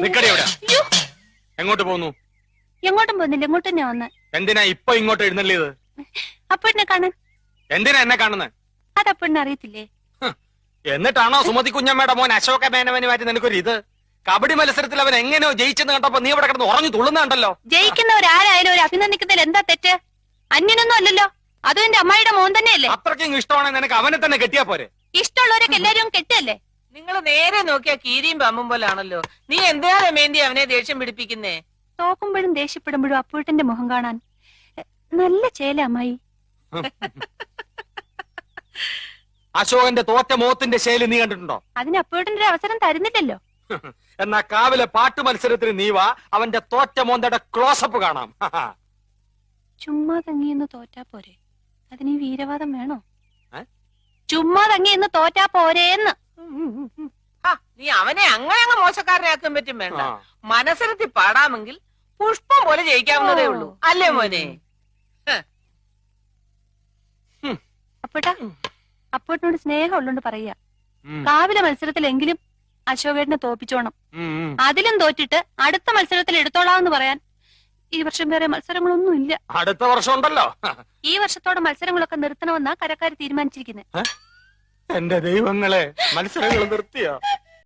നിക്കടി അവിടെ. എങ്ങോട്ട് പോകുന്നു? എങ്ങോട്ടും പോകുന്നില്ല, ഇങ്ങോട്ട് തന്നെ വന്ന്. എന്തിനാ ഇപ്പൊ ഇങ്ങോട്ട് എഴുന്നള്ളിയത്? അപ്പഴിനെ കാണാൻ. എന്തിനാ എന്നെ കാണുന്നത്? അത് അപ്പഴിനെ അറിയത്തില്ലേ? എന്നിട്ടാണോ സുമതി കുഞ്ഞമ്മയുടെ മോൻ അശോക മേനവനുമായിട്ട് നിനക്കൊരു ഇത്? കബഡി മത്സരത്തിൽ അവൻ എങ്ങനെയോ ജയിച്ചെന്ന് കണ്ടപ്പോ നീ ഇവിടെ കിടന്ന് ഉറഞ്ഞു തുള്ളുന്നുണ്ടല്ലോ. ജയിക്കുന്നവരാരായാലും ഒരു അഭിനന്ദിക്കുന്നതിൽ എന്താ തെറ്റ്? അന്യനൊന്നും അല്ലല്ലോ, അതും എന്റെ അമ്മായിയുടെ മോൻ തന്നെയല്ലേ. അത്രയ്ക്കും ഇഷ്ടമാണെങ്കിൽ നിനക്ക് അവനെ തന്നെ കെട്ടിയാ പോരെ? ഇഷ്ടമുള്ളവരൊക്കെ എല്ലാരും കെട്ടല്ലേ? നിങ്ങൾ നേരെ നോക്കിയാ കീരിയും പമ്പും പോലാണല്ലോ. നീ എന്താ രമേന്തി അവനെ ദേഷ്യം പിടിപ്പിക്കുന്നേ? തോക്കുമ്പോഴും ദേഷ്യപ്പെടുമ്പോഴും അപ്പൂട്ടന്റെ മുഖം കാണാൻ നല്ല ചേല അമ്മായി. അശോകന്റെ തോറ്റ മോത്തിന്റെ ശൈലി നീ കണ്ടിട്ടുണ്ടോ? അതിന് അപ്പൂട്ടന്റെ ഒരു അവസരം തരുന്നില്ലല്ലോ. എന്നാ കാവിലെ പാട്ട് മത്സരത്തിന് നീ വാ, അവന്റെ തോറ്റ മോന്തയുടെ ക്ലോസപ്പ് കാണാം. ചുമ്മാ തങ്ങിയെന്ന് തോറ്റാ പോരെ, അതിന് ഈ വീരവാദം വേണോ? ചുമ്മാ തങ്ങിയെന്ന് തോറ്റാ പോരേന്ന്. നീ അവനെ അങ്ങനെ അങ്ങ് മോശക്കാരനാക്കാൻ പറ്റും വേണ്ട. മനസ്സിലത്തി പാടാമെങ്കിൽ പുഷ്പം പോലെ ജയിക്കാവുന്നതേ ഉള്ളൂ, അല്ലേ മോനെ? അപ്പോട്ടാ, അപ്പോട്ടിനോട് സ്നേഹം ഉള്ളോണ്ട് പറയാ, കാവിലെ മത്സരത്തിലെങ്കിലും അശോകേട്ടനെ തോപ്പിച്ചോണം. അതിലും തോറ്റിട്ട് അടുത്ത മത്സരത്തിൽ എടുത്തോളാന്ന് പറയാൻ ഈ വർഷം വേറെ മത്സരങ്ങളൊന്നും ഇല്ല. അടുത്ത വർഷം ഉണ്ടല്ലോ. ഈ വർഷത്തോടെ മത്സരങ്ങളൊക്കെ നിർത്തണമെന്നാ കരക്കാര് തീരുമാനിച്ചിരിക്കുന്നത്. എന്റെ ദൈവങ്ങളെ, മത്സരങ്ങൾ നിർത്തിയോ?